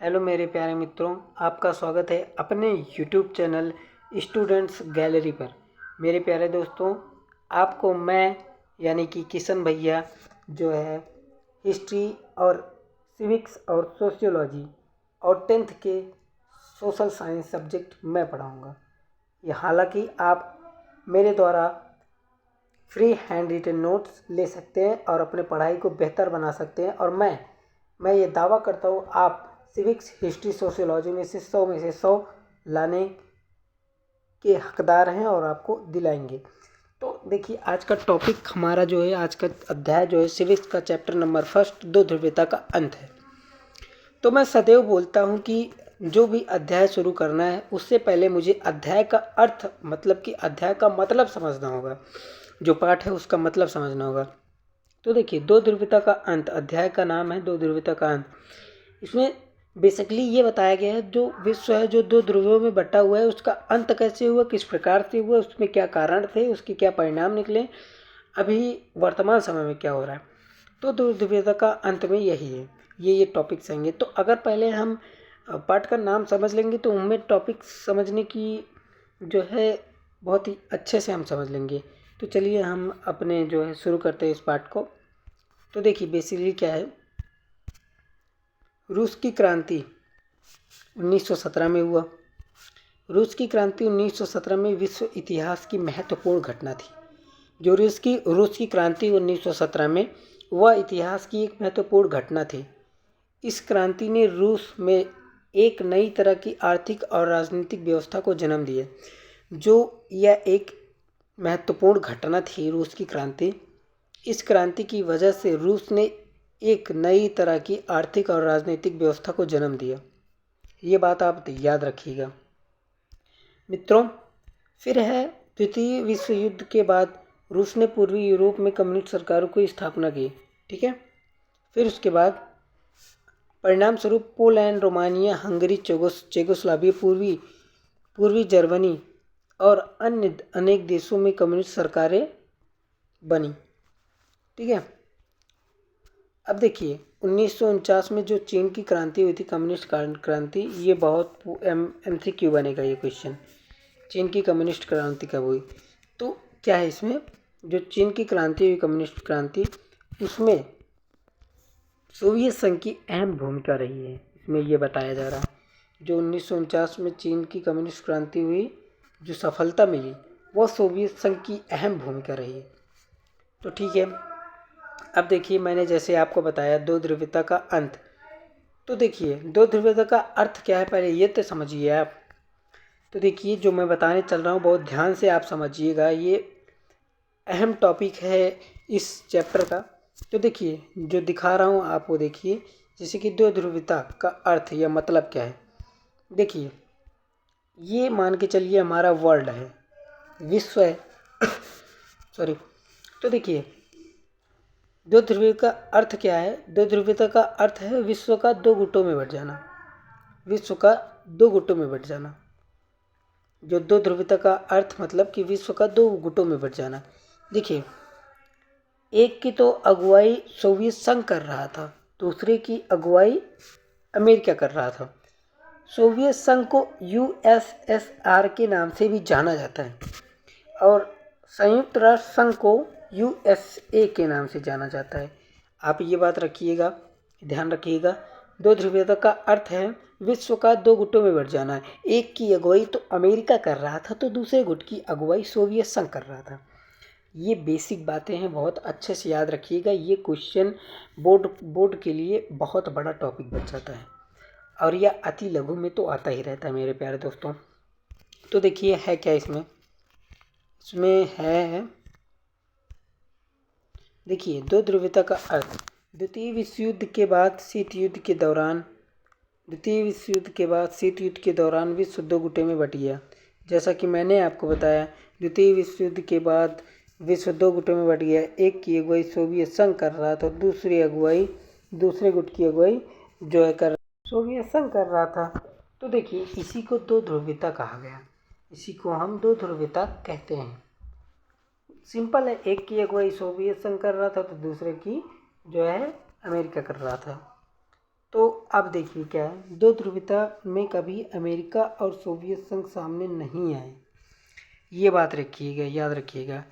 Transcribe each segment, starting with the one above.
Hello मेरे प्यारे मित्रों, आपका स्वागत है अपने यूट्यूब चैनल स्टूडेंट्स गैलरी पर। मेरे प्यारे दोस्तों, आपको मैं यानी कि किशन भैया जो है हिस्ट्री और सिविक्स और सोशियोलॉजी और 10th के सोशल साइंस सब्जेक्ट मैं पढ़ाऊँगा। ये हालांकि आप मेरे द्वारा फ्री हैंड रिटन नोट्स ले सकते हैं और अपने पढ़ाई को बेहतर बना सकते हैं। और मैं ये दावा करता हूँ आप सिविक्स, हिस्ट्री, सोशियोलॉजी में से 100 लाने के हकदार हैं और आपको दिलाएंगे। तो देखिए, आज का टॉपिक हमारा जो है, आज का अध्याय जो है सिविक्स का चैप्टर नंबर 1 दो ध्रुवीयता का अंत है। तो मैं सदैव बोलता हूँ कि जो भी अध्याय शुरू करना है उससे पहले मुझे अध्याय का अर्थ, मतलब कि अध्याय का मतलब समझना होगा, जो पाठ है उसका मतलब समझना होगा। तो देखिए, दो ध्रुवीयता का अंत, अध्याय का नाम है दो ध्रुवीयता का अंत। इसमें बेसिकली ये बताया गया है जो विश्व है, जो दो ध्रुवों में बटा हुआ है, उसका अंत कैसे हुआ, किस प्रकार से हुआ, उसमें क्या कारण थे, उसके क्या परिणाम निकले, अभी वर्तमान समय में क्या हो रहा है। तो दो ध्रुवीयता का अंत में यही है, ये टॉपिक्स आएंगे। तो अगर पहले हम पाठ का नाम समझ लेंगे तो उनमें टॉपिक समझने की जो है बहुत ही अच्छे से हम समझ लेंगे। तो चलिए हम अपने जो है शुरू करते हैं इस पाठ को। तो देखिए, बेसिकली क्या है, रूस की क्रांति 1917 में हुआ। रूस की क्रांति 1917 में विश्व इतिहास की महत्वपूर्ण घटना थी। जो रूस की क्रांति 1917 में वह इतिहास की एक महत्वपूर्ण घटना थी। इस क्रांति ने रूस में एक नई तरह की आर्थिक और राजनीतिक व्यवस्था को जन्म दिया। जो यह एक महत्वपूर्ण घटना थी रूस की क्रांति, इस क्रांति की वजह से रूस ने एक नई तरह की आर्थिक और राजनीतिक व्यवस्था को जन्म दिया। ये बात आप याद रखिएगा मित्रों। फिर है, द्वितीय विश्व युद्ध के बाद रूस ने पूर्वी यूरोप में कम्युनिस्ट सरकारों की स्थापना की। ठीक है। फिर उसके बाद परिणाम स्वरूप पोलैंड, रोमानिया, हंगरी, चेकोस्लोवाकिया, पूर्वी जर्मनी और अन्य अनेक देशों में कम्युनिस्ट सरकारें बनी। ठीक है। अब देखिए, 1949 में जो चीन की क्रांति हुई थी, कम्युनिस्ट क्रांति, ये बहुत MCQ बनेगा ये क्वेश्चन। चीन की कम्युनिस्ट क्रांति कब हुई? तो क्या है इसमें, जो चीन की क्रांति हुई, कम्युनिस्ट क्रांति, उसमें सोवियत संघ की अहम भूमिका रही है। इसमें ये बताया जा रहा है जो 1949 में चीन की कम्युनिस्ट क्रांति हुई, जो सफलता मिली, वह सोवियत संघ की अहम भूमिका रही है। तो ठीक है। अब देखिए, मैंने जैसे आपको बताया दो ध्रुवीयता का अंत। तो देखिए, दो ध्रुवीयता का अर्थ क्या है, पहले ये तो समझिए आप। तो देखिए, जो मैं बताने चल रहा हूँ बहुत ध्यान से आप समझिएगा, ये अहम टॉपिक है इस चैप्टर का। तो देखिए, जो दिखा रहा हूँ आप वो देखिए, जैसे कि दो ध्रुवीयता का अर्थ या मतलब क्या है। देखिए, ये मान के चलिए हमारा वर्ल्ड है, विश्व है सॉरी। तो देखिए, दो ध्रुवीयता का अर्थ क्या है? दो ध्रुवीयता का अर्थ है विश्व का दो गुटों में बट जाना। विश्व का दो गुटों में बट जाना। जो दो ध्रुवीयता का अर्थ मतलब कि विश्व का दो गुटों में बट जाना। देखिए, एक की तो अगुवाई सोवियत संघ कर रहा था, दूसरे की अगुवाई अमेरिका कर रहा था। सोवियत संघ को USSR के नाम से भी जाना जाता है और संयुक्त राष्ट्र संघ को USA के नाम से जाना जाता है। आप ये बात रखिएगा, ध्यान रखिएगा। दो ध्रुवीयता का अर्थ है विश्व का दो गुटों में बट जाना। एक की अगुवाई तो अमेरिका कर रहा था, तो दूसरे गुट की अगुवाई सोवियत संघ कर रहा था। ये बेसिक बातें हैं, बहुत अच्छे से याद रखिएगा। ये क्वेश्चन बोर्ड के लिए बहुत बड़ा टॉपिक बन जाता है और यह अति लघु में तो आता ही रहता है मेरे प्यारे दोस्तों। तो देखिए, है क्या इसमें है, देखिए, दो ध्रुवीयता का अर्थ। द्वितीय विश्व युद्ध के बाद शीत युद्ध के दौरान विश्व दो गुटे में बट गया। जैसा कि मैंने आपको बताया, द्वितीय विश्व युद्ध के बाद विश्व दो गुटों में बट गया। एक की अगुवाई सोवियत संघ कर रहा था, दूसरे गुट की अगुवाई जो है सोवियत संघ कर रहा था। तो देखिए, इसी को दो ध्रुवीयता कहा गया, इसी को हम दो ध्रुवीयता कहते हैं। सिंपल है, एक की अगुवाई सोवियत संघ कर रहा था तो दूसरे की जो है अमेरिका कर रहा था। तो अब देखिए क्या है, दो ध्रुवीयता में कभी अमेरिका और सोवियत संघ सामने नहीं आए, ये बात रखिएगा, याद रखिएगा।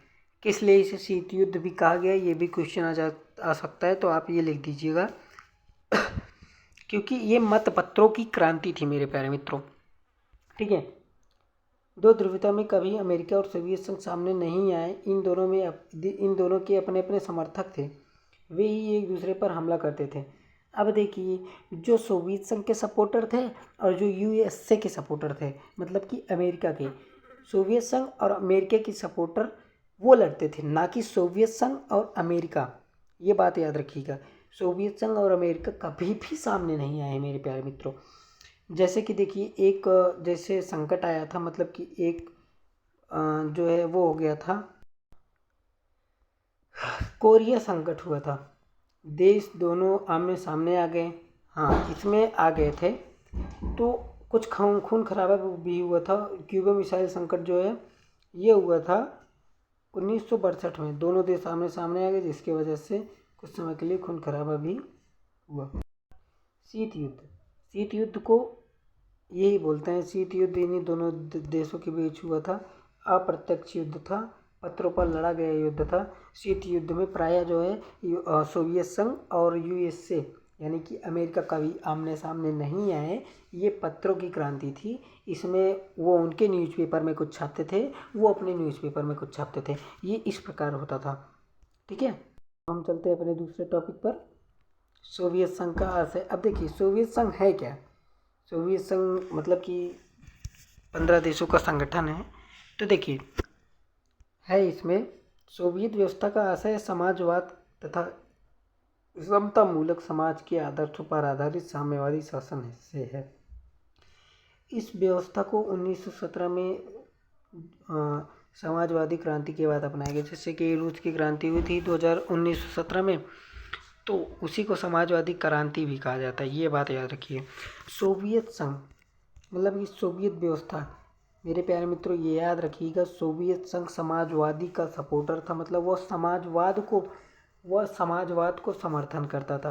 किस लिए इसे शीत युद्ध भी कहा गया, ये भी क्वेश्चन आ सकता है, तो आप ये लिख दीजिएगा क्योंकि ये मतपत्रों की क्रांति थी मेरे प्यारे मित्रों। ठीक है, दो ध्रुवीयता में कभी अमेरिका और सोवियत संघ सामने नहीं आए। इन दोनों के अपने अपने समर्थक थे, वे ही एक दूसरे पर हमला करते थे। अब देखिए, जो सोवियत संघ के सपोर्टर थे और जो यूएसए के सपोर्टर थे, मतलब कि अमेरिका के, सोवियत संघ और अमेरिका की सपोर्टर वो लड़ते थे, ना कि सोवियत संघ और अमेरिका। ये बात याद रखिएगा, सोवियत संघ और अमेरिका कभी भी सामने नहीं आए मेरे प्यारे मित्रों। जैसे कि देखिए, एक जैसे संकट आया था, मतलब कि एक जो है वो हो गया था, कोरिया संकट हुआ था, देश दोनों आमने सामने आ गए। हाँ, इसमें आ गए थे, तो कुछ खून खराबा भी हुआ था। क्यूबा मिसाइल संकट जो है ये हुआ था 1962 में, दोनों देश आमने सामने आ गए, जिसकी वजह से कुछ समय के लिए खून खराबा भी हुआ। शीत युद्ध को यही बोलते हैं, शीत युद्ध इन्हीं दोनों देशों के बीच हुआ था। अप्रत्यक्ष युद्ध था, पत्रों पर लड़ा गया युद्ध था। शीत युद्ध में प्रायः जो है सोवियत संघ और यूएसए यानी कि अमेरिका कभी आमने सामने नहीं आए, ये पत्रों की क्रांति थी। इसमें वो उनके न्यूज़पेपर में कुछ छापते थे, वो अपने न्यूज़पेपर में कुछ छापते थे, ये इस प्रकार होता था। ठीक है, हम चलते हैं अपने दूसरे टॉपिक पर, सोवियत संघ का आशय। अब देखिए, सोवियत संघ है क्या? सोवियत संघ मतलब कि 15 देशों का संगठन है। तो देखिए, है इसमें सोवियत व्यवस्था का आशय समाजवाद तथा समता मूलक समाज के आदर्शों पर आधारित साम्यवादी शासन से है। इस व्यवस्था को 1917 में समाजवादी क्रांति के बाद अपनाया गया। जैसे कि रूस की क्रांति हुई थी 1917 में, तो उसी को समाजवादी क्रांति भी कहा जाता है, ये बात याद रखिए। सोवियत संघ मतलब कि सोवियत व्यवस्था, मेरे प्यारे मित्रों ये याद रखिएगा, सोवियत संघ समाजवादी का सपोर्टर था, मतलब वह समाजवाद को समर्थन करता था।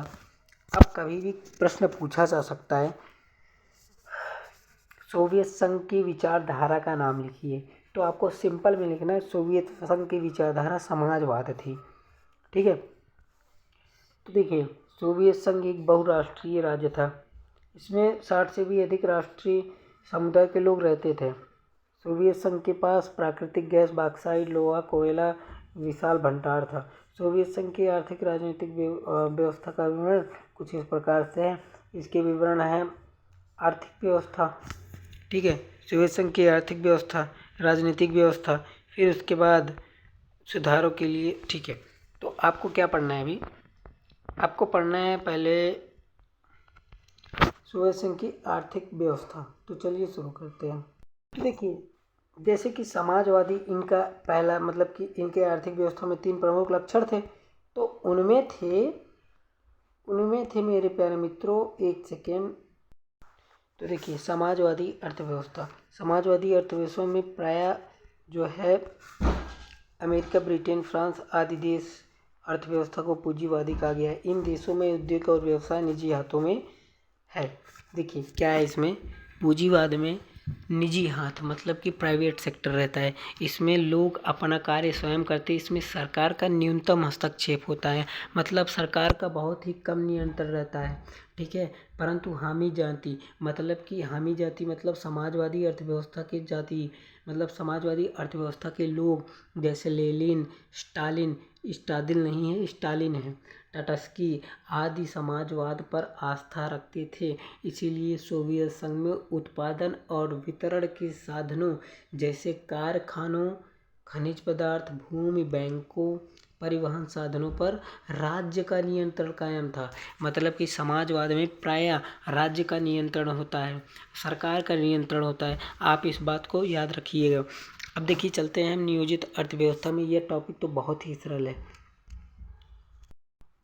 अब कभी भी प्रश्न पूछा जा सकता है, सोवियत संघ की विचारधारा का नाम लिखिए, तो आपको सिंपल में लिखना है सोवियत संघ की विचारधारा समाजवाद थी। ठीक है, तो देखिए, सोवियत संघ एक बहुराष्ट्रीय राज्य था, इसमें 60 से भी अधिक राष्ट्रीय समुदाय के लोग रहते थे। सोवियत संघ के पास प्राकृतिक गैस, बॉक्साइट, लोहा, कोयला विशाल भंडार था। सोवियत संघ की आर्थिक राजनीतिक व्यवस्था का विवरण कुछ इस प्रकार से है। इसके विवरण है आर्थिक व्यवस्था, ठीक है, सोवियत संघ की आर्थिक व्यवस्था, राजनीतिक व्यवस्था, फिर उसके बाद सुधारों के लिए। ठीक है, तो आपको क्या पढ़ना है अभी? आपको पढ़ना है पहले सोवियत संघ की आर्थिक व्यवस्था। तो चलिए शुरू करते हैं। तो देखिए, जैसे कि समाजवादी इनका पहला मतलब कि इनके आर्थिक व्यवस्था में 3 प्रमुख लक्षण थे, तो उनमें थे मेरे प्यारे मित्रों, एक सेकेंड। तो देखिए, समाजवादी अर्थव्यवस्था में प्रायः जो है अमेरिका, ब्रिटेन, फ्रांस आदि देश अर्थव्यवस्था को पूंजीवादी कहा गया है। इन देशों में उद्योग और व्यवसाय निजी हाथों में है। देखिए क्या है, इसमें पूंजीवाद में निजी हाथ मतलब कि प्राइवेट सेक्टर रहता है, इसमें लोग अपना कार्य स्वयं करते हैं, इसमें सरकार का न्यूनतम हस्तक्षेप होता है, मतलब सरकार का बहुत ही कम नियंत्रण रहता है। ठीक है, परंतु हामी जाति मतलब समाजवादी अर्थव्यवस्था के जाति मतलब समाजवादी अर्थव्यवस्था के लोग, जैसे लेनिन, स्टालिन है, टाटस्की आदि समाजवाद पर आस्था रखते थे। इसीलिए सोवियत संघ में उत्पादन और वितरण के साधनों जैसे कारखानों, खनिज पदार्थ, भूमि, बैंकों, परिवहन साधनों पर राज्य का नियंत्रण कायम था। मतलब कि समाजवाद में प्रायः राज्य का नियंत्रण होता है, सरकार का नियंत्रण होता है। आप इस बात को याद रखिएगा। अब देखिए, चलते हैं हम नियोजित अर्थव्यवस्था में। यह टॉपिक तो बहुत ही सरल है।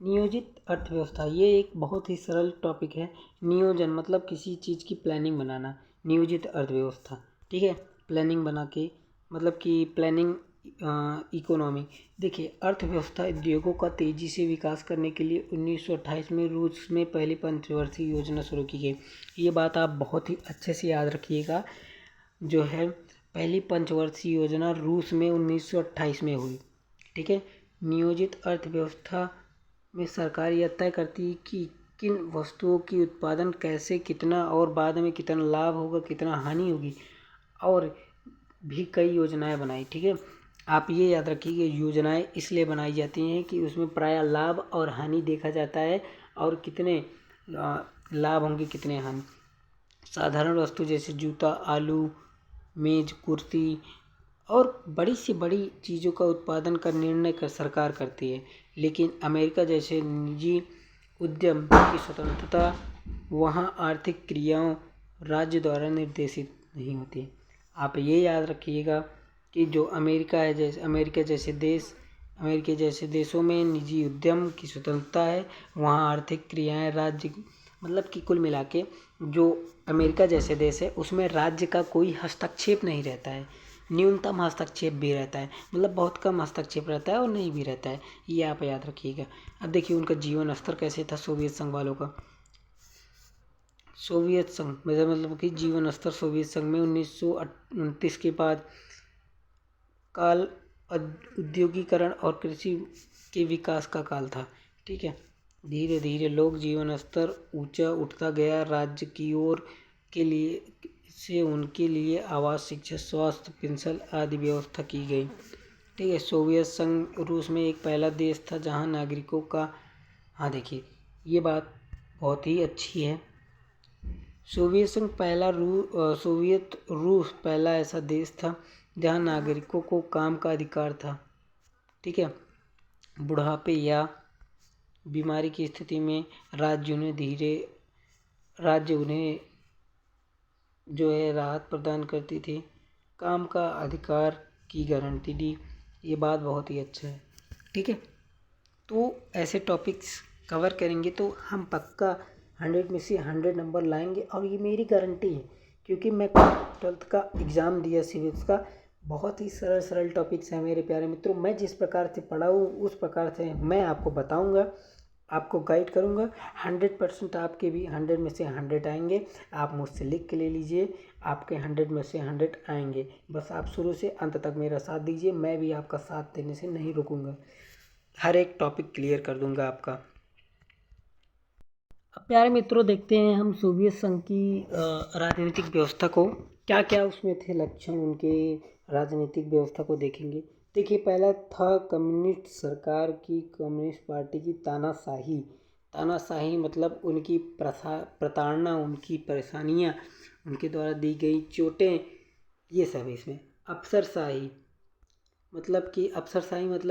नियोजित अर्थव्यवस्था ये एक बहुत ही सरल टॉपिक है। नियोजन मतलब किसी चीज़ की प्लानिंग बनाना, नियोजित अर्थव्यवस्था। ठीक है, प्लानिंग बना के मतलब कि प्लानिंग इकोनॉमी। देखिए, अर्थव्यवस्था उद्योगों का तेज़ी से विकास करने के लिए 1928 में रूस में पहली पंचवर्षीय योजना शुरू की गई। ये बात आप बहुत ही अच्छे से याद रखिएगा। जो है पहली पंचवर्षीय योजना रूस में 1928 में हुई। ठीक है। नियोजित अर्थव्यवस्था में सरकार यह तय करती है कि किन वस्तुओं की उत्पादन कैसे, कितना और बाद में कितना लाभ होगा, कितना हानि होगी, और भी कई योजनाएं बनाई। ठीक है। आप ये याद रखिए, योजनाएं इसलिए बनाई जाती हैं कि उसमें प्रायः लाभ और हानि देखा जाता है, और कितने लाभ होंगे, कितने हानि। साधारण वस्तु जैसे जूता, आलू, मेज, कुर्सी और बड़ी से बड़ी चीज़ों का उत्पादन का निर्णय सरकार करती है। लेकिन अमेरिका जैसे निजी उद्यम की स्वतंत्रता, वहाँ आर्थिक क्रियाओं राज्य द्वारा निर्देशित नहीं होती। आप ये याद रखिएगा कि जो अमेरिका जैसे देशों में निजी उद्यम की स्वतंत्रता है, वहाँ आर्थिक क्रियाएं राज्य, मतलब कि कुल मिला के जो अमेरिका जैसे देश है उसमें राज्य का कोई हस्तक्षेप नहीं रहता है, न्यूनतम हस्तक्षेप भी रहता है, मतलब बहुत कम हस्तक्षेप रहता है और नहीं भी रहता है। ये आप याद रखिएगा। अब देखिए उनका जीवन स्तर कैसे था सोवियत संघ वालों का। सोवियत संघ मतलब कि जीवन स्तर सोवियत संघ में 1929 के बाद काल औद्योगिकरण और कृषि के विकास का काल था। ठीक है। धीरे धीरे लोग जीवन स्तर ऊंचा उठता गया। राज्य की ओर के लिए से उनके लिए आवास, शिक्षा, स्वास्थ्य, पेंशन आदि व्यवस्था की गई। ठीक है। सोवियत संघ रूस में एक पहला देश था जहां नागरिकों का, हाँ देखिए ये बात बहुत ही अच्छी है। सोवियत रूस पहला ऐसा देश था जहां नागरिकों को काम का अधिकार था। ठीक है। बुढ़ापे या बीमारी की स्थिति में राज्य उन्हें जो है राहत प्रदान करती थी, काम का अधिकार की गारंटी दी। ये बात बहुत ही अच्छा है। ठीक है। तो ऐसे टॉपिक्स कवर करेंगे तो हम पक्का 100 में से 100 नंबर लाएंगे, और ये मेरी गारंटी है, क्योंकि मैं 12th का एग्ज़ाम दिया सिविक्स का। बहुत ही सरल सरल टॉपिक्स हैं मेरे प्यारे मित्रों। मैं जिस प्रकार से पढ़ा हूँ उस प्रकार से मैं आपको बताऊँगा, आपको गाइड करूँगा। 100% आपके भी 100 में से 100 आएंगे। आप मुझसे लिख के ले लीजिए, आपके 100 में से 100 आएंगे। बस आप शुरू से अंत तक मेरा साथ दीजिए, मैं भी आपका साथ देने से नहीं रुकूंगा। हर एक टॉपिक क्लियर कर दूंगा आपका। अब प्यारे मित्रों, देखते हैं हम सोवियत संघ की राजनीतिक व्यवस्था को, क्या क्या उसमें थे लक्षण उनके राजनीतिक व्यवस्था को देखेंगे। देखिए, पहला था कम्युनिस्ट पार्टी की तानाशाही मतलब उनकी प्रताड़ना, उनकी परेशानियां, उनके द्वारा दी गई चोटें, ये सब इसमें। अफसरशाही मतलब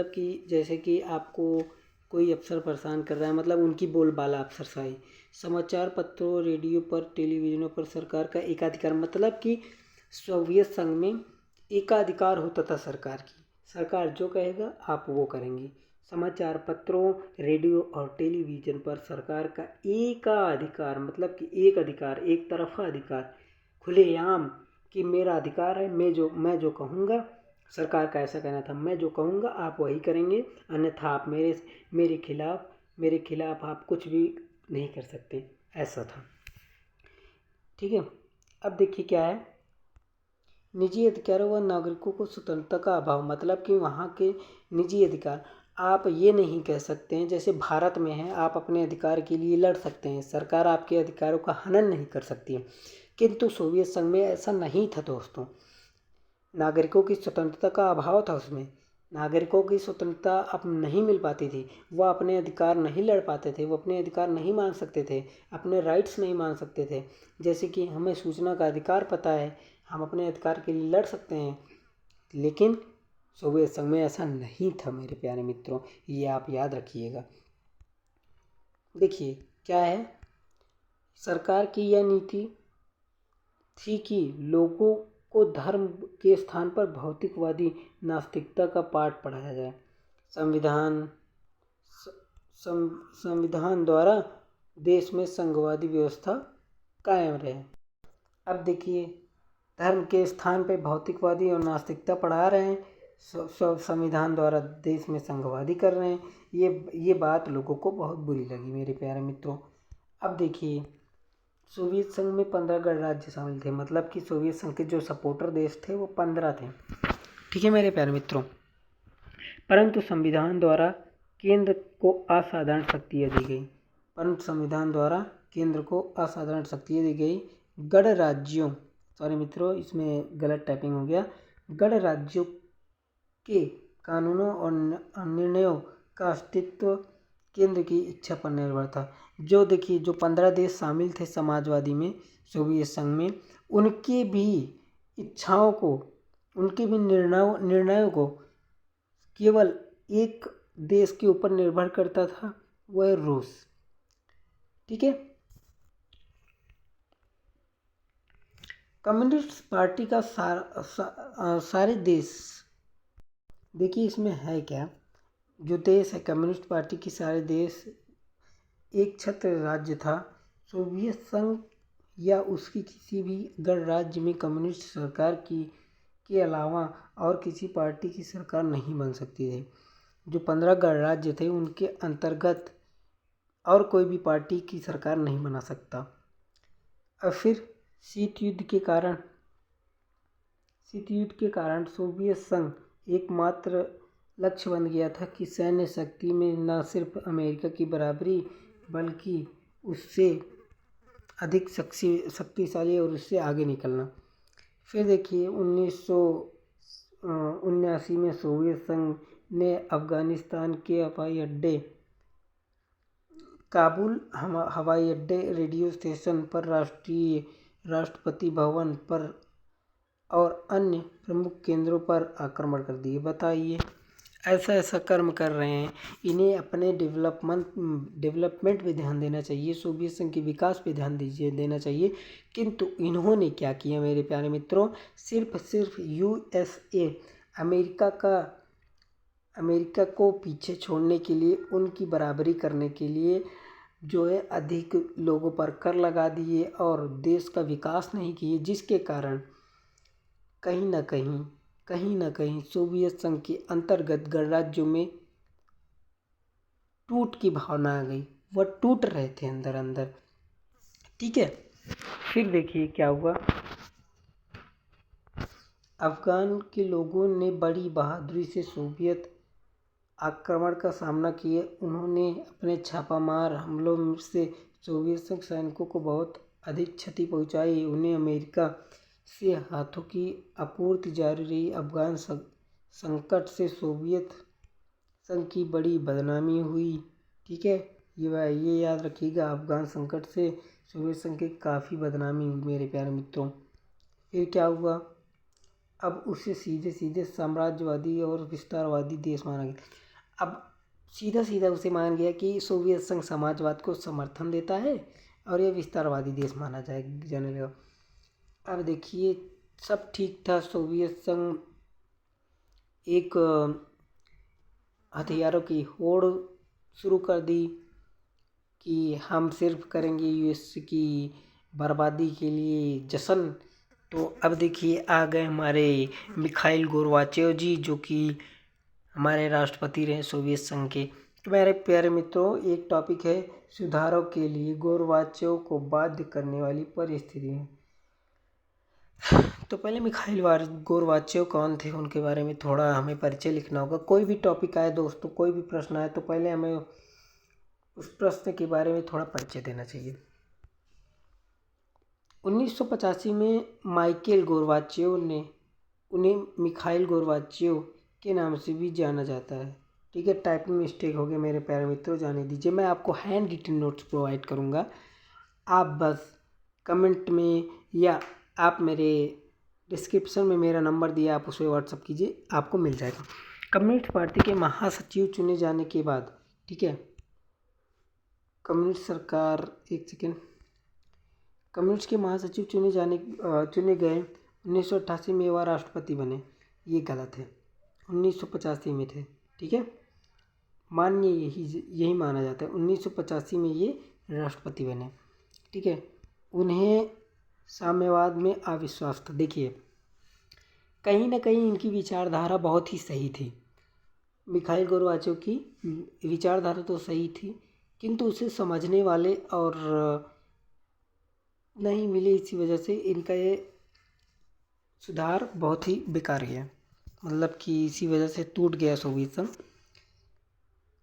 कि जैसे कि आपको कोई अफसर परेशान कर रहा है, मतलब उनकी बोलबाला अफसरशाही। समाचार पत्रों, रेडियो पर, टेलीविजनों पर सरकार का एकाधिकार, मतलब कि सोवियत संघ में एकाधिकार होता था सरकार की। सरकार जो कहेगा आप वो करेंगे। समाचार पत्रों, रेडियो और टेलीविज़न पर सरकार का एकाधिकार, मतलब कि एक अधिकार, एक तरफा अधिकार, खुलेआम कि मेरा अधिकार है, मैं जो कहूँगा। सरकार का ऐसा कहना था, मैं जो कहूँगा आप वही करेंगे, अन्यथा आप मेरे खिलाफ आप कुछ भी नहीं कर सकते, ऐसा था। ठीक है। अब देखिए क्या है, निजी अधिकारों व नागरिकों को स्वतंत्रता का अभाव, मतलब कि वहाँ के निजी अधिकार, आप ये नहीं कह सकते हैं जैसे भारत में है आप अपने अधिकार के लिए लड़ सकते हैं, सरकार आपके अधिकारों का हनन नहीं कर सकती है। किंतु सोवियत संघ में ऐसा नहीं था दोस्तों। नागरिकों की स्वतंत्रता का अभाव था उसमें। नागरिकों की स्वतंत्रता अब नहीं मिल पाती थी, वह अपने अधिकार नहीं लड़ पाते थे, वो अपने अधिकार नहीं मांग सकते थे, अपने राइट्स नहीं मांग सकते थे। जैसे कि हमें सूचना का अधिकार पता है, हम अपने अधिकार के लिए लड़ सकते हैं, लेकिन सोवियत संघ में ऐसा नहीं था मेरे प्यारे मित्रों, ये आप याद रखिएगा। देखिए क्या है, सरकार की यह नीति थी कि लोगों को धर्म के स्थान पर भौतिकवादी नास्तिकता का पाठ पढ़ाया जाए। संविधान द्वारा देश में संघवादी व्यवस्था कायम रहे। अब देखिए, धर्म के स्थान पे भौतिकवादी और नास्तिकता पढ़ा रहे हैं, संविधान द्वारा देश में संघवादी कर रहे हैं। ये बात लोगों को बहुत बुरी लगी मेरे प्यारे मित्रों। अब देखिए, सोवियत संघ में 15 गणराज्य शामिल थे, मतलब कि सोवियत संघ के जो सपोर्टर देश थे वो 15 थे, ठीक है मेरे प्यारे मित्रों। परंतु संविधान द्वारा केंद्र को असाधारण शक्तियाँ दी गई। परंतु संविधान द्वारा केंद्र को असाधारण शक्तियाँ दी गई। गणराज्यों, सॉरी मित्रों इसमें गलत टाइपिंग हो गया, गणराज्यों के कानूनों और निर्णयों का अस्तित्व केंद्र की इच्छा पर निर्भर था। जो देखिए, जो 15 देश शामिल थे समाजवादी में, सोवियत संघ में, उनकी भी इच्छाओं को, उनके भी निर्णयों को केवल एक देश के ऊपर निर्भर करता था, वह है रूस, ठीक है। कम्युनिस्ट पार्टी का सारे देश, देखिए इसमें है क्या, जो देश है कम्युनिस्ट पार्टी की सारे देश एक छत्र राज्य था। सोवियत संघ या उसकी किसी भी गणराज्य में कम्युनिस्ट सरकार के अलावा और किसी पार्टी की सरकार नहीं बन सकती थी। जो 15 गणराज्य थे उनके अंतर्गत और कोई भी पार्टी की सरकार नहीं बना सकता। और फिर शीत युद्ध के कारण सोवियत संघ एकमात्र लक्ष्य बन गया था कि सैन्य शक्ति में न सिर्फ अमेरिका की बराबरी बल्कि उससे अधिक शक्तिशाली और उससे आगे निकलना। फिर देखिए 1979 में सोवियत संघ ने अफगानिस्तान के हवाई अड्डे, काबुल हवाई अड्डे, रेडियो स्टेशन पर, राष्ट्रपति भवन पर और अन्य प्रमुख केंद्रों पर आक्रमण कर दिए। बताइए, ऐसा कर्म कर रहे हैं। इन्हें अपने डेवलपमेंट पे ध्यान देना चाहिए, सोवियत संघ के विकास पे ध्यान देना चाहिए। किंतु इन्होंने क्या किया मेरे प्यारे मित्रों, सिर्फ USA अमेरिका को पीछे छोड़ने के लिए, उनकी बराबरी करने के लिए जो है अधिक लोगों पर कर लगा दिए और देश का विकास नहीं किए, जिसके कारण कहीं ना कहीं सोवियत संघ के अंतर्गत गणराज्यों में टूट की भावना आ गई। वह टूट रहे थे अंदर, ठीक है। फिर देखिए क्या हुआ, अफगान के लोगों ने बड़ी बहादुरी से सोवियत आक्रमण का सामना किए। उन्होंने अपने छापामार हमलों से सोवियत संघ सैनिकों को बहुत अधिक क्षति पहुंचाई। उन्हें अमेरिका से हाथों की आपूर्ति जारी रही। अफगान संकट से सोवियत संघ की बड़ी बदनामी हुई, ठीक है। ये याद रखिएगा, अफगान संकट से सोवियत संघ की काफ़ी बदनामी हुई मेरे प्यारे मित्रों। फिर क्या हुआ, अब उसे सीधे साम्राज्यवादी और विस्तारवादी देश माना गया। अब सीधा उसे मान गया कि सोवियत संघ समाजवाद को समर्थन देता है और ये विस्तारवादी देश माना जाने लगा। अब देखिए, सब ठीक था। सोवियत संघ एक हथियारों की होड़ शुरू कर दी कि हम सिर्फ करेंगे US की बर्बादी के लिए जश्न। तो अब देखिए आ गए हमारे मिखाइल गोरबाचेव जी, जो कि हमारे राष्ट्रपति रहे सोवियत संघ के। तो मेरे प्यारे मित्रों, एक टॉपिक है सुधारों के लिए गोरबाचेव को बाध्य करने वाली परिस्थितियाँ। तो पहले मिखाइल गोरबाचेव कौन थे, उनके बारे में थोड़ा हमें परिचय लिखना होगा। कोई भी टॉपिक आए दोस्तों, कोई भी प्रश्न आए तो पहले हमें उस प्रश्न के बारे में थोड़ा परिचय देना चाहिए। 1985 में माइकेल गोरबाचेव ने, उन्हें मिखाइल गोरबाचेव के नाम से भी जाना जाता है, ठीक है। टाइपिंग मिस्टेक हो गया मेरे प्यारे मित्रों, जाने दीजिए। मैं आपको हैंड रिटन नोट्स प्रोवाइड करूँगा, आप बस कमेंट में या आप मेरे डिस्क्रिप्शन में मेरा नंबर दिया, आप उस पर व्हाट्सअप कीजिए, आपको मिल जाएगा। कम्युनिस्ट पार्टी के महासचिव चुने जाने के बाद, ठीक है, कम्युनिस्ट सरकार, एक सेकेंड, कम्युनिस्ट के महासचिव चुने गए। 1988 में वह राष्ट्रपति बने, ये गलत है, 1985 में थे, ठीक है। मानिए यही माना जाता है, 1985 में ये राष्ट्रपति बने, ठीक है। उन्हें साम्यवाद में अविश्वास था। देखिए, कहीं ना कहीं इनकी विचारधारा बहुत ही सही थी। मिखाइल गोर्बाचेव की विचारधारा तो सही थी, किंतु उसे समझने वाले और नहीं मिले, इसी वजह से इनका ये सुधार बहुत ही बेकार गया, मतलब कि इसी वजह से टूट गया सोवियत संघ।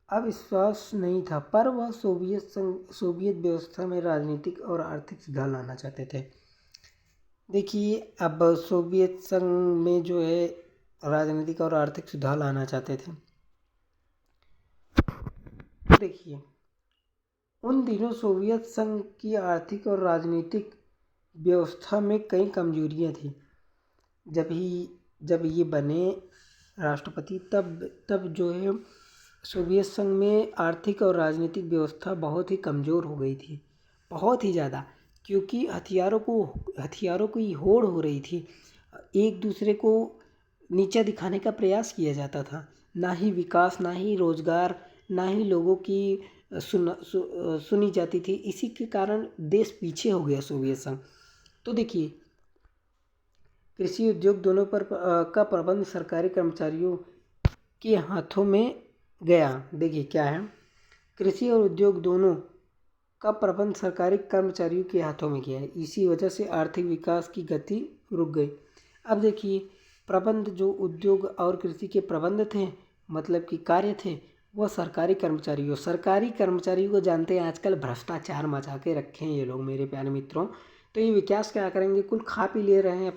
अब विश्वास नहीं था, पर वह सोवियत व्यवस्था में राजनीतिक और आर्थिक सुधार लाना चाहते थे। देखिए, अब सोवियत संघ में जो है राजनीतिक और आर्थिक सुधार लाना चाहते थे। देखिए, उन दिनों सोवियत संघ की आर्थिक और राजनीतिक व्यवस्था में कई कमजोरियां थी। जब ये बने राष्ट्रपति, तब जो है सोवियत संघ में आर्थिक और राजनीतिक व्यवस्था बहुत ही कमज़ोर हो गई थी, बहुत ही ज़्यादा, क्योंकि हथियारों की होड़ हो रही थी। एक दूसरे को नीचा दिखाने का प्रयास किया जाता था। ना ही विकास, ना ही रोजगार, ना ही लोगों की सुनी जाती थी। इसी के कारण देश पीछे हो गया सोवियत संघ। तो देखिए, कृषि उद्योग दोनों पर का प्रबंध सरकारी कर्मचारियों के हाथों में गया। देखिए क्या है, कृषि और उद्योग दोनों का प्रबंध सरकारी कर्मचारियों के हाथों में गया है। इसी वजह से आर्थिक विकास की गति रुक गई। अब देखिए, प्रबंध जो उद्योग और कृषि के प्रबंध थे, मतलब कि कार्य थे, वह सरकारी कर्मचारियों को जानते हैं आजकल भ्रष्टाचार मचा के रखे हैं ये लोग, मेरे प्यारे मित्रों। तो ये विकास क्या करेंगे, कुल खा पी ले रहे हैं,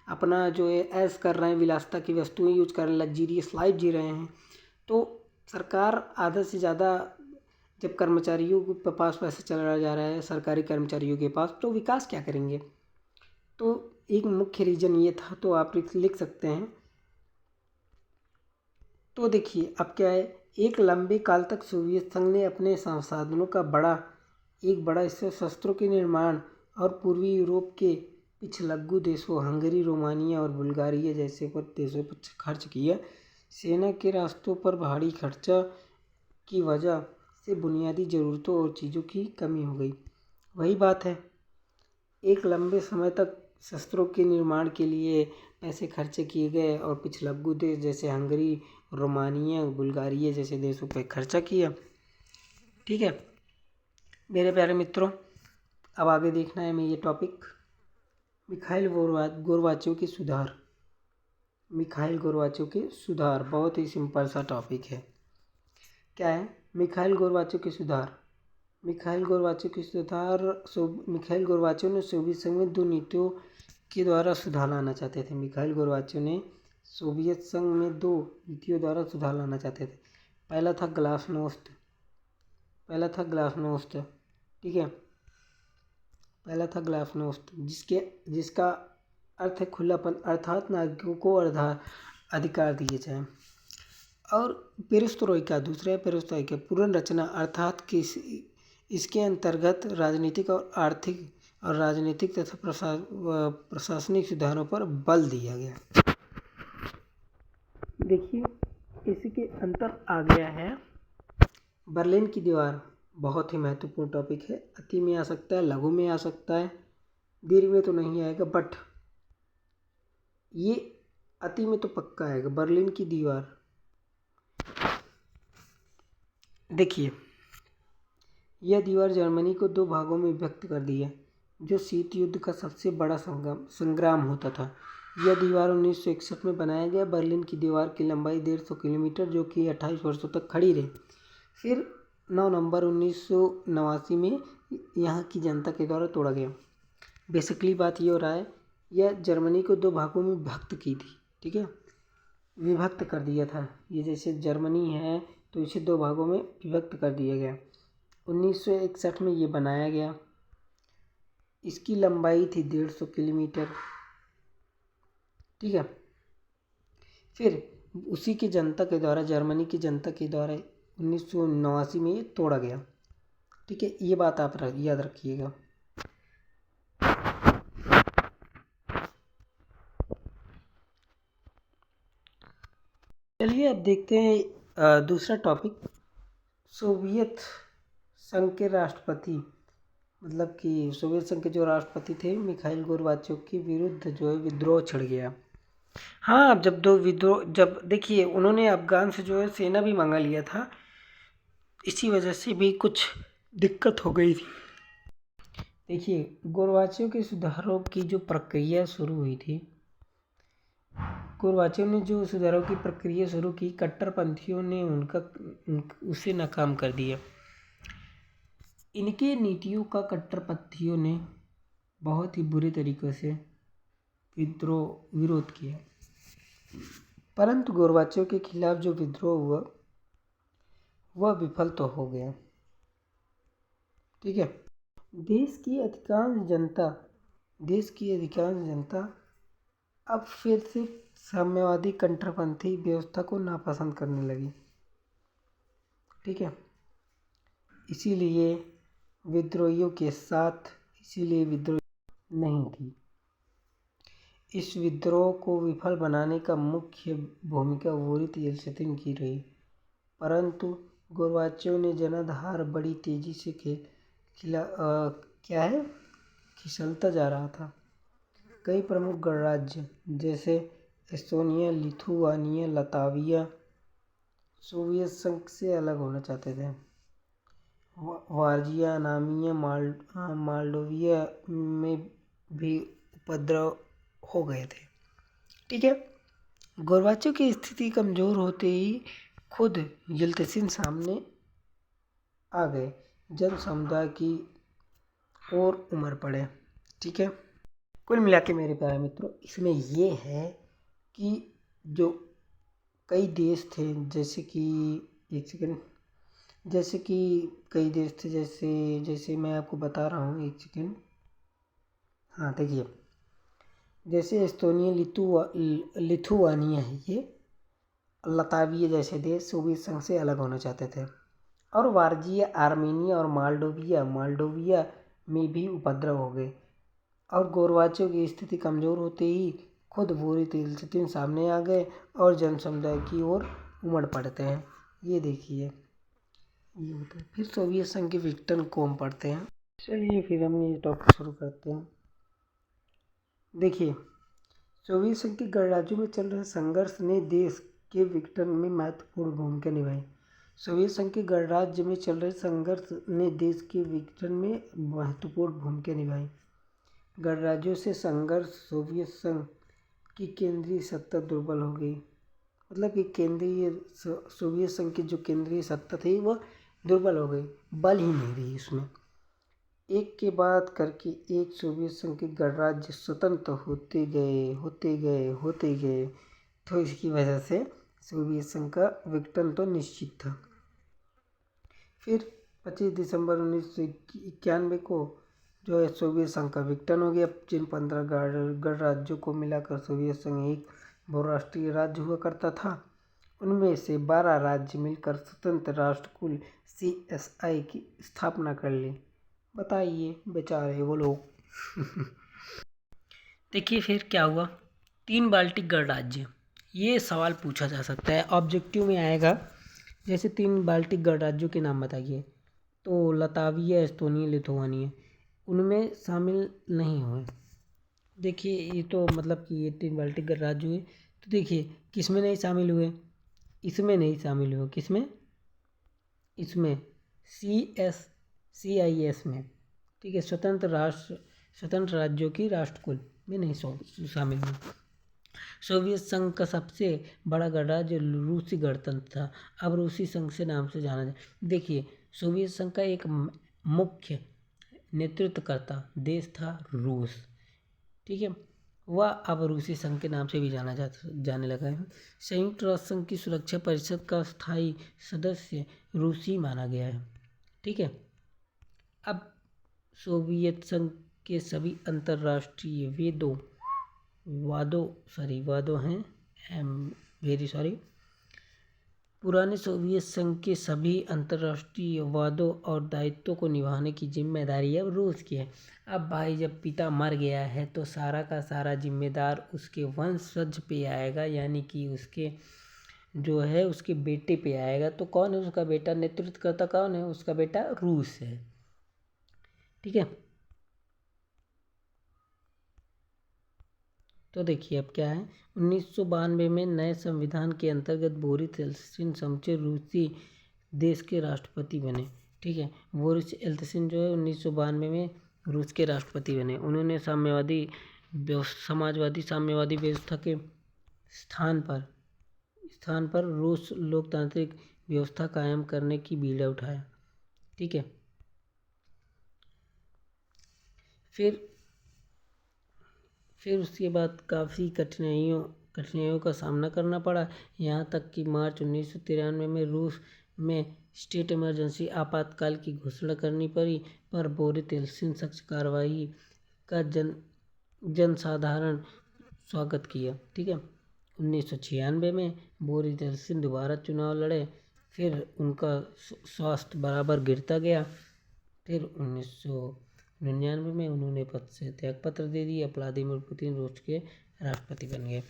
अपना जो है ऐश कर रहे हैं, विलासिता की वस्तुएं यूज कर रहे हैं, लग्जरियस लाइफ जी रहे हैं। तो सरकार आधा से ज़्यादा जब कर्मचारियों के पास पैसे चला जा रहा है, सरकारी कर्मचारियों के पास, तो विकास क्या करेंगे। तो एक मुख्य रीज़न ये था, तो आप लिख सकते हैं। तो देखिए अब क्या है, एक लंबे काल तक सोवियत संघ ने अपने संसाधनों का एक बड़ा हिस्सा शस्त्रों के निर्माण और पूर्वी यूरोप के पिछलग्गू देशों हंगरी, रोमानिया और बुल्गारिया जैसे पर देशों पर खर्च किया। सेना के रास्तों पर भारी खर्चा की वजह से बुनियादी ज़रूरतों और चीज़ों की कमी हो गई। वही बात है, एक लंबे समय तक शस्त्रों के निर्माण के लिए पैसे खर्चे किए गए और पिछलग्गू देश जैसे हंगरी, रोमानिया, बुल्गारिया जैसे देशों पर खर्चा किया। ठीक है मेरे प्यारे मित्रों, अब आगे देखना है हमें ये टॉपिक, मिखाइल गोर्बाचेव के सुधार। मिखाइल गोर्बाचेव के सुधार बहुत ही सिंपल सा टॉपिक है। क्या है, मिखाइल गोर्बाचेव के सुधार। मिखाइल गोर्बाचेव ने सोवियत संघ में दो नीतियों के द्वारा सुधार लाना चाहते थे। मिखाइल गोर्बाचेव ने सोवियत संघ में दो नीतियों द्वारा सुधार लाना चाहते थे। पहला था ग्लासनोस्ट। ठीक है, पहला था ग्लासनोस्ट, जिसका अर्थ है खुलापन, अर्थात नागरिकों को अधिकार दिए जाएं। और पेरेस्ट्रोइका, दूसरा है पेरेस्ट्रोइका, पुनर्रचना, अर्थात कि इसके अंतर्गत राजनीतिक तथा प्रशासनिक सुधारों पर बल दिया गया। देखिए, इसके अंतर आ गया है बर्लिन की दीवार। बहुत ही महत्वपूर्ण टॉपिक है, अति में आ सकता है, लघु में आ सकता है, दीर्घ में तो नहीं आएगा, बट ये अति में तो पक्का आएगा। बर्लिन की दीवार, देखिए यह दीवार जर्मनी को दो भागों में विभक्त कर दिया, जो शीत युद्ध का सबसे बड़ा संग्राम होता था। यह दीवार 1961 में बनाया गया। बर्लिन की दीवार की लंबाई 150 किलोमीटर, जो कि 28 वर्षों तक खड़ी रही। फिर 9 नवंबर 1989 में यहाँ की जनता के द्वारा तोड़ा गया। बेसिकली बात ये हो रहा है, यह जर्मनी को दो भागों में विभक्त की थी। ठीक है, विभक्त कर दिया था। ये जैसे जर्मनी है तो इसे दो भागों में विभक्त कर दिया गया। 1961 में ये बनाया गया। इसकी लंबाई थी 150 किलोमीटर। ठीक है, फिर उसी की जनता के द्वारा, जर्मनी की जनता के द्वारा 1989 में ये तोड़ा गया। ठीक है, ये बात आप याद रखिएगा। चलिए अब देखते हैं दूसरा टॉपिक, सोवियत संघ के राष्ट्रपति, मतलब कि सोवियत संघ के जो राष्ट्रपति थे मिखाइल गोर्बाचेव के विरुद्ध जो है विद्रोह छिड़ गया। हाँ, अब जब दो विद्रोह, जब देखिए उन्होंने अफ़गान से जो है सेना भी मंगा लिया था, इसी वजह से भी कुछ दिक्कत हो गई थी। देखिए गोरवाचियों के सुधारों की जो प्रक्रिया शुरू हुई थी, गोरवाचियों ने जो सुधारों की प्रक्रिया शुरू की, कट्टरपंथियों ने उसे नाकाम कर दिया। इनके नीतियों का कट्टरपंथियों ने बहुत ही बुरे तरीक़े से विरोध किया, परंतु गोरवाचियों के खिलाफ जो विद्रोह हुआ वह विफल तो हो गया। ठीक है। देश की अधिकांश जनता अब फिर से साम्यवादी कट्टरपंथी व्यवस्था को नापसंद करने लगी। ठीक है। इसीलिए विद्रोह नहीं थी। इस विद्रोह को विफल बनाने का मुख्य भूमिका बोरिस येल्त्सिन की रही, परंतु गोरबाचोव ने जनाधार बड़ी तेजी से खिसलता जा रहा था। कई प्रमुख गणराज्य जैसे एस्टोनिया, लिथुआनिया, लताविया सोवियत संघ से अलग होना चाहते थे। वार्जिया, नामिया, माल्डोविया में भी उपद्रव हो गए थे। ठीक है। गोरबाचोव की स्थिति कमज़ोर होते ही खुद येल्त्सिन सामने आ गए, जन समुदाय की ओर उमड़ पड़े। ठीक है। कुल मिला के मेरे प्यारे मित्रों, इसमें ये है कि जो कई देश थे, जैसे जैसे मैं आपको बता रहा हूँ, एक सेकेंड। हाँ देखिए, जैसे एस्टोनिया, लिथुआनिया है, ये लताविया जैसे देश सोवियत संघ से अलग होना चाहते थे। और वार्जिया, आर्मेनिया और माल्डोविया में भी उपद्रव हो गए। और गोरबाचोव की स्थिति कमज़ोर होते ही खुद बोरिस येल्त्सिन सामने आ गए और जन समुदाय की ओर उमड़ पड़ते हैं। ये देखिए, ये होता है। फिर सोवियत संघ के विघटन को हम पढ़ते हैं। चलिए फिर हम ये टॉपिक शुरू करते हैं। देखिए, सोवियत संघ के गणराज्यों में चल रहे संघर्ष ने देश के विघटन में महत्वपूर्ण भूमिका निभाई। सोवियत संघ के गणराज्य में चल रहे संघर्ष ने देश के विघटन में महत्वपूर्ण भूमिका निभाई। गणराज्यों से संघर्ष, सोवियत संघ की केंद्रीय सत्ता दुर्बल हो गई। मतलब कि सोवियत संघ की जो केंद्रीय सत्ता थी वह दुर्बल हो गई, बल ही नहीं रही इसमें। एक के बाद करके एक सोवियत संघ के गणराज्य स्वतंत्र होते गए। तो इसकी वजह से सोवियत संघ का विघटन तो निश्चित था। फिर 25 दिसंबर 1991 को जो है सोवियत संघ का विघटन हो गया। जिन 15 गणराज्यों को मिलाकर सोवियत संघ एक बहुराष्ट्रीय राज्य हुआ करता था, उनमें से 12 राज्य मिलकर स्वतंत्र राष्ट्र कुल CSI की स्थापना कर ली। बताइए बेचारे वो लोग। देखिए फिर क्या हुआ। 3 बाल्टिक गणराज्य, ये सवाल पूछा जा सकता है, ऑब्जेक्टिव में आएगा। जैसे 3 बाल्टिक गणराज्यों के नाम बताइए, तो लताविया, एस्टोनिया, लिथुआनिया उनमें शामिल नहीं हुए। देखिए ये तो मतलब कि ये 3 बाल्टिक गणराज्य हुए, तो देखिए किसमें नहीं शामिल हुए, इसमें नहीं शामिल हुए। किसमें? इसमें CIS में। ठीक है। स्वतंत्र राज्यों की राष्ट्रकुल में नहीं शामिल हुए। सोवियत संघ का सबसे बड़ा गणराज्य रूसी गणतंत्र था। अब रूसी संघ से नाम से जाना जाए। देखिए सोवियत संघ का एक मुख्य नेतृत्वकर्ता देश था रूस। ठीक है। वह अब रूसी संघ के नाम से भी जाने लगा है। संयुक्त राष्ट्र संघ की सुरक्षा परिषद का स्थायी सदस्य रूसी माना गया है। ठीक है। अब सोवियत संघ के सभी अंतर्राष्ट्रीय वादों हैं, पुराने सोवियत संघ के सभी अंतर्राष्ट्रीय वादों और दायित्वों को निभाने की जिम्मेदारी अब रूस की है। अब भाई जब पिता मर गया है तो सारा का सारा जिम्मेदार उसके वंशज पे आएगा, यानी कि उसके जो है उसके बेटे पे आएगा। तो कौन है उसका बेटा? नेतृत्वकर्ता कौन है? उसका बेटा रूस है। ठीक है। तो देखिए अब क्या है, 1992 में नए संविधान के अंतर्गत बोरिस एल्त्सिन समूचे रूसी देश के राष्ट्रपति बने। ठीक है, बोरिस एल्त्सिन जो है 1992 में रूस के राष्ट्रपति बने। उन्होंने समाजवादी साम्यवादी व्यवस्था के स्थान पर रूस लोकतांत्रिक व्यवस्था कायम करने की बीड़ा उठाया। ठीक है, फिर उसके बाद काफ़ी कठिनाइयों का सामना करना पड़ा, यहाँ तक कि मार्च 1993 में रूस में स्टेट इमरजेंसी आपातकाल की घोषणा करनी पड़ी, पर बोरिस एल्त्सिन सख्त कार्रवाई का जनसाधारण स्वागत किया। ठीक है, 1996 में बोरिस एल्त्सिन दोबारा चुनाव लड़े, फिर उनका स्वास्थ्य बराबर गिरता गया। फिर 1999 में उन्होंने पद से त्यागपत्र दे दिया। व्लादिमीर पुतिन रूस के राष्ट्रपति बन गए।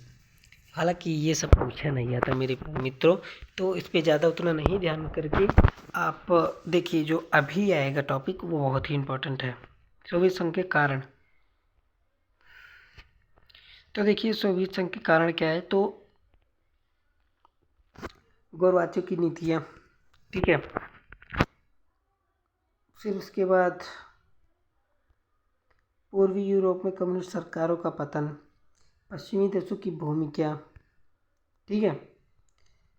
हालांकि ये सब पूछा नहीं आता मेरे मित्रों, तो इस पे ज़्यादा उतना नहीं ध्यान करके आप देखिए, जो अभी आएगा टॉपिक वो बहुत ही इम्पोर्टेंट है, सोवियत संघ के कारण। तो देखिए सोवियत संघ के कारण क्या है, तो गोरबाचोव की नीतियाँ। ठीक है, फिर उसके बाद पूर्वी यूरोप में कम्युनिस्ट सरकारों का पतन, पश्चिमी देशों की भूमिका। ठीक है,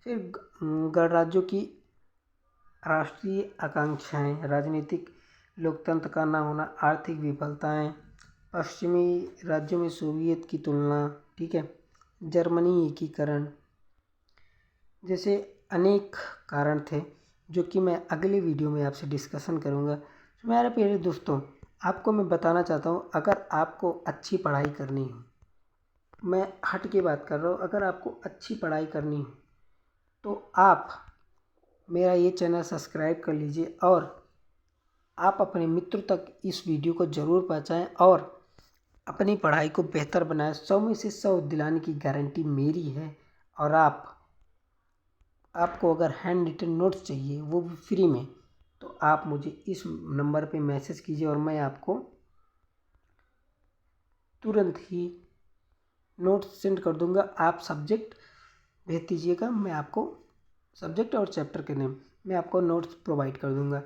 फिर गणराज्यों की राष्ट्रीय आकांक्षाएं, राजनीतिक लोकतंत्र का न होना, आर्थिक विफलताएं, पश्चिमी राज्यों में सोवियत की तुलना। ठीक है, जर्मनी एकीकरण, जैसे अनेक कारण थे जो कि मैं अगले वीडियो में आपसे डिस्कशन करूंगा। तो मेरे प्यारे दोस्तों, आपको मैं बताना चाहता हूँ, अगर आपको अच्छी पढ़ाई करनी हो, मैं हट के बात कर रहा हूँ, अगर आपको अच्छी पढ़ाई करनी हो तो आप मेरा ये चैनल सब्सक्राइब कर लीजिए और आप अपने मित्रों तक इस वीडियो को ज़रूर पहुँचाएँ और अपनी पढ़ाई को बेहतर बनाएं। 100 में से 100 दिलाने की गारंटी मेरी है। और आपको अगर हैंड रिटन नोट्स चाहिए, वो भी फ्री में, तो आप मुझे इस नंबर पे मैसेज कीजिए और मैं आपको तुरंत ही नोट्स सेंड कर दूंगा। आप सब्जेक्ट भेज दीजिएगा, मैं आपको सब्जेक्ट और चैप्टर के नेम मैं आपको नोट्स प्रोवाइड कर दूंगा।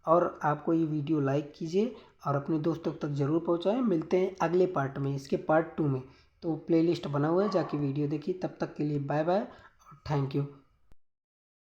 और आपको ये वीडियो लाइक कीजिए और अपने दोस्तों तक ज़रूर पहुंचाएं। मिलते हैं अगले पार्ट में, इसके पार्ट 2 में। तो प्लेलिस्ट बना हुआ है, जाके वीडियो देखिए। तब तक के लिए बाय बाय और थैंक यू।